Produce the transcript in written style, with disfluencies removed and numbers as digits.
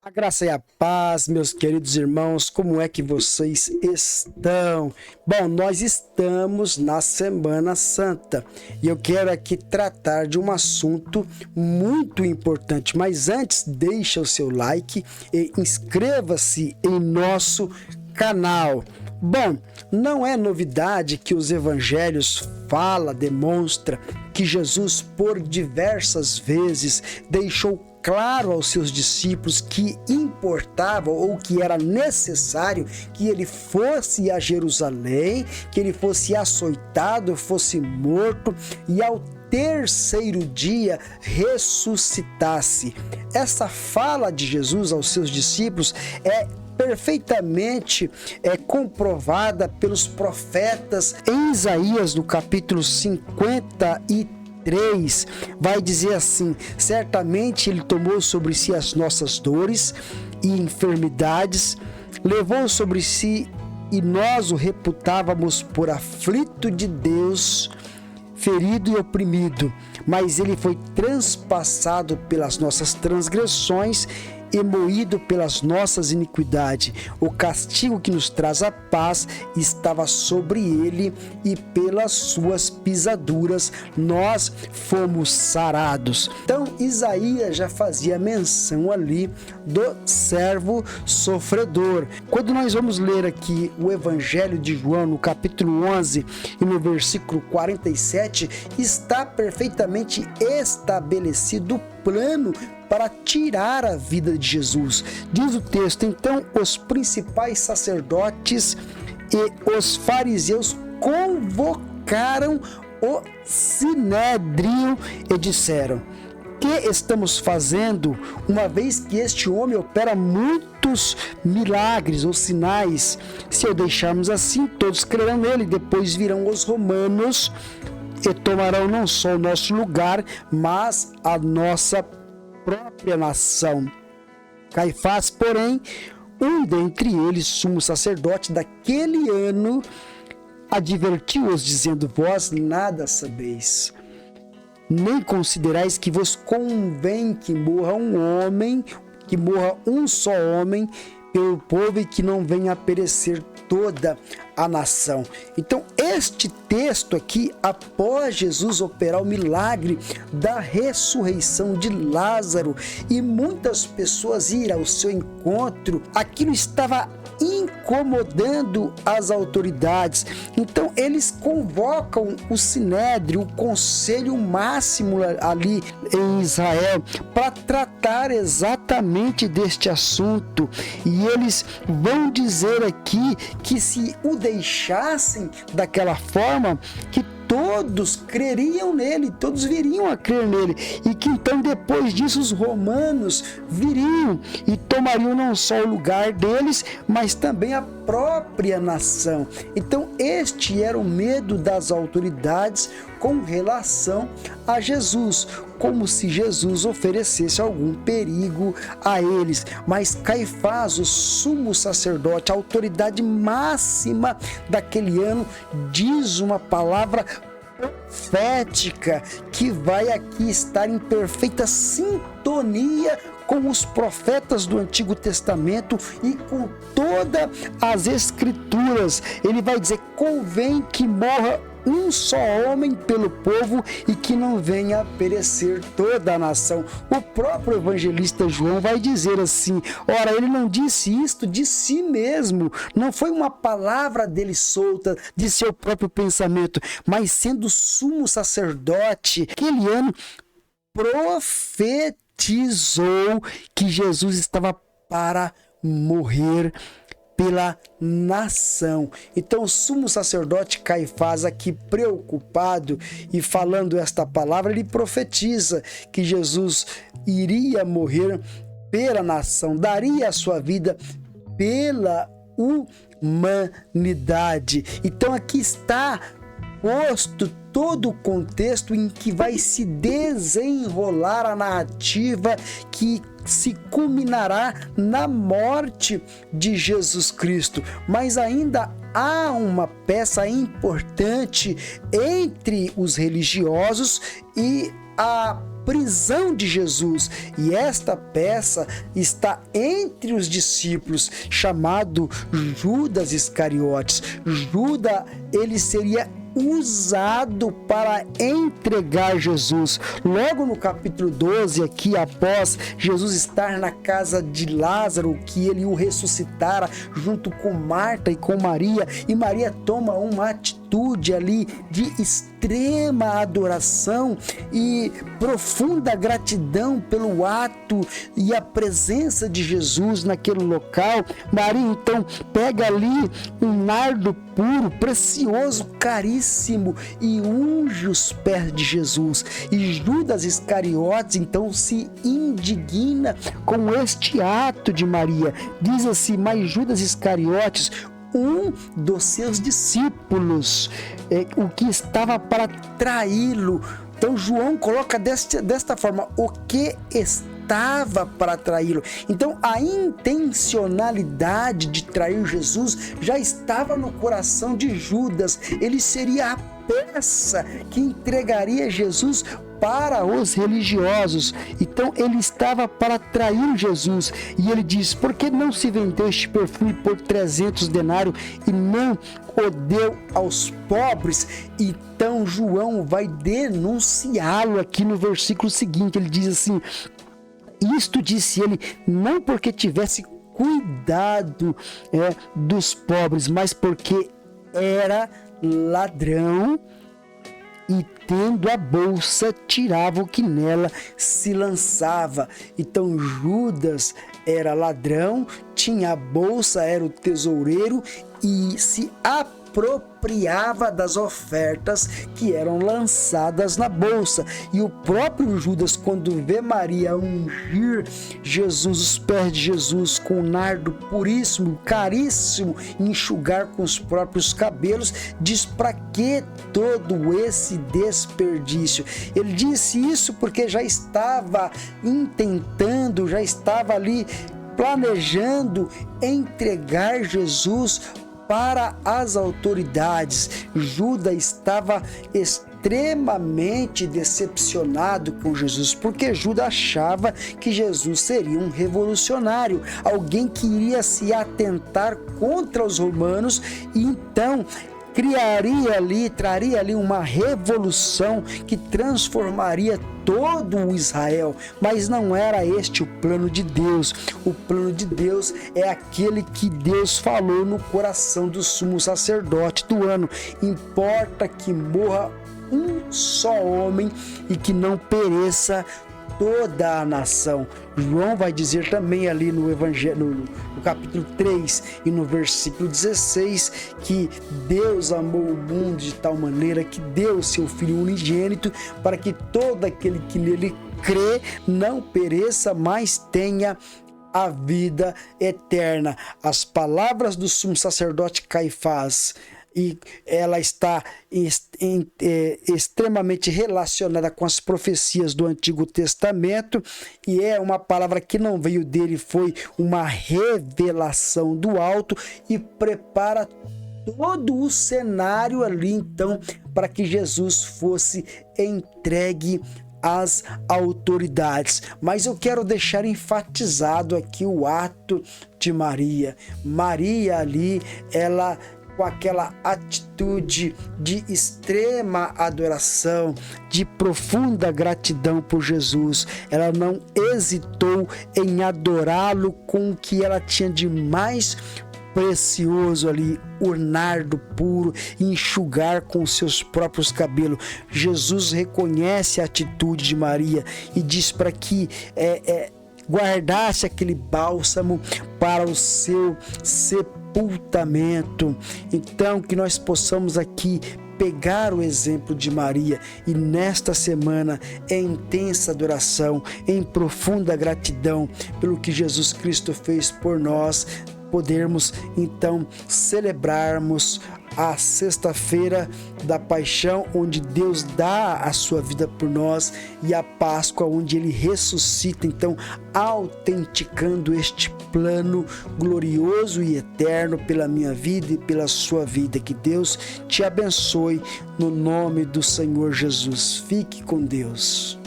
A graça e a paz, meus queridos irmãos, como é que vocês estão? Bom, nós estamos na Semana Santa e eu quero aqui tratar de um assunto muito importante, mas antes, deixa o seu like e inscreva-se em nosso canal. Bom, não é novidade que os evangelhos demonstra que Jesus por diversas vezes deixou claro aos seus discípulos que importava ou que era necessário que ele fosse a Jerusalém, que ele fosse açoitado, fosse morto e ao terceiro dia ressuscitasse. Essa fala de Jesus aos seus discípulos é perfeitamente comprovada pelos profetas. Em Isaías, no capítulo 53, vai dizer assim: certamente ele tomou sobre si as nossas dores e enfermidades, levou sobre si e nós o reputávamos por aflito de Deus, ferido e oprimido, mas ele foi transpassado pelas nossas transgressões e moído pelas nossas iniquidades. O castigo que nos traz a paz estava sobre ele, e pelas suas pisaduras nós fomos sarados. Então Isaías já fazia menção ali do servo sofredor. Quando nós vamos ler aqui o Evangelho de João, no capítulo 11 e no versículo 47, está perfeitamente estabelecido o plano para tirar a vida de Jesus. Diz o texto: então os principais sacerdotes e os fariseus convocaram o sinédrio e disseram: que estamos fazendo, uma vez que este homem opera muitos milagres ou sinais? Se o deixarmos assim, todos crerão nele. Depois virão os romanos e tomarão não só o nosso lugar, mas a nossa própria nação. Caifás, porém, um dentre eles, sumo sacerdote daquele ano, advertiu-os, dizendo: vós nada sabeis, nem considerais que vos convém que morra um só homem pelo povo, e que não venha a perecer toda a nação. Então, este texto aqui, após Jesus operar o milagre da ressurreição de Lázaro e muitas pessoas ir ao seu encontro, aquilo estava incomodando as autoridades. Então eles convocam o sinédrio, o conselho máximo ali em Israel, para tratar exatamente deste assunto. E eles vão dizer aqui que se o deixassem daquela forma, que todos creriam nele, todos viriam a crer nele, e que então depois disso os romanos viriam e tomariam não só o lugar deles, mas também a própria nação. Então este era o medo das autoridades com relação a Jesus, como se Jesus oferecesse algum perigo a eles. Mas Caifás, o sumo sacerdote, a autoridade máxima daquele ano, diz uma palavra profética que vai aqui estar em perfeita sintonia com os profetas do Antigo Testamento e com todas as Escrituras. Ele vai dizer: convém que morra um só homem pelo povo, e que não venha a perecer toda a nação. O próprio evangelista João vai dizer assim: ora, ele não disse isto de si mesmo, não foi uma palavra dele solta, de seu próprio pensamento, mas sendo sumo sacerdote, aquele ano profetizou que Jesus estava para morrer pela nação. Então o sumo sacerdote Caifás, aqui preocupado e falando esta palavra, ele profetiza que Jesus iria morrer pela nação, daria a sua vida pela humanidade. Então aqui está posto todo o contexto em que vai se desenrolar a narrativa que se culminará na morte de Jesus Cristo. Mas ainda há uma peça importante entre os religiosos e a prisão de Jesus. E esta peça está entre os discípulos, chamado Judas Iscariotes. Judas, ele seria usado para entregar Jesus. Logo no capítulo 12, aqui após Jesus estar na casa de Lázaro, que ele o ressuscitara junto com Marta e com Maria, e Maria toma uma atitude ali de extrema adoração e profunda gratidão pelo ato e a presença de Jesus naquele local. Maria então pega ali um nardo puro, precioso, caríssimo, e unge os pés de Jesus. E Judas Iscariotes então se indigna com este ato de Maria. Diz assim: mas Judas Iscariotes, um dos seus discípulos, o que estava para traí-lo. Então João coloca desta forma: o que estava para traí-lo. Então a intencionalidade de trair Jesus já estava no coração de Judas. Ele seria a peça que entregaria Jesus para os religiosos. Então ele estava para trair Jesus, e ele diz: por que não se vendeu este perfume por 300 denários e não o deu aos pobres? Então João vai denunciá-lo aqui no versículo seguinte. Ele diz assim: isto disse ele não porque tivesse cuidado dos pobres, mas porque era ladrão, e tendo a bolsa, tirava o que nela se lançava. Então Judas era ladrão, tinha a bolsa, era o tesoureiro, e se apropriava das ofertas que eram lançadas na bolsa. E o próprio Judas, quando vê Maria ungir Jesus, os pés de Jesus com um nardo puríssimo, caríssimo, enxugar com os próprios cabelos, diz: para que todo esse desperdício? Ele disse isso porque já estava intentando, já estava ali planejando entregar Jesus para as autoridades. Judas estava extremamente decepcionado com Jesus, porque Judas achava que Jesus seria um revolucionário, alguém que iria se atentar contra os romanos, e então traria ali uma revolução que transformaria todo o Israel. Mas não era este o plano de Deus. O plano de Deus é aquele que Deus falou no coração do sumo sacerdote do ano: importa que morra um só homem e que não pereça toda a nação. João vai dizer também ali no Evangelho, no capítulo 3 e no versículo 16, que Deus amou o mundo de tal maneira que deu seu Filho unigênito, para que todo aquele que nele crê não pereça, mas tenha a vida eterna. As palavras do sumo sacerdote Caifás, e ela está extremamente relacionada com as profecias do Antigo Testamento, e é uma palavra que não veio dele, foi uma revelação do alto, e prepara todo o cenário ali então para que Jesus fosse entregue às autoridades. Mas eu quero deixar enfatizado aqui o ato de Maria. Maria ali, ela com aquela atitude de extrema adoração, de profunda gratidão por Jesus, ela não hesitou em adorá-lo com o que ela tinha de mais precioso ali, o nardo puro, enxugar com seus próprios cabelos. Jesus reconhece a atitude de Maria e diz para que guardasse aquele bálsamo para o seu sepultamento. Então, que nós possamos aqui pegar o exemplo de Maria e nesta semana, em intensa adoração, em profunda gratidão pelo que Jesus Cristo fez por nós, podermos então celebrarmos a sexta-feira da paixão, onde Deus dá a sua vida por nós, e a Páscoa, onde ele ressuscita, então autenticando este plano glorioso e eterno pela minha vida e pela sua vida. Que Deus te abençoe no nome do Senhor Jesus. Fique com Deus.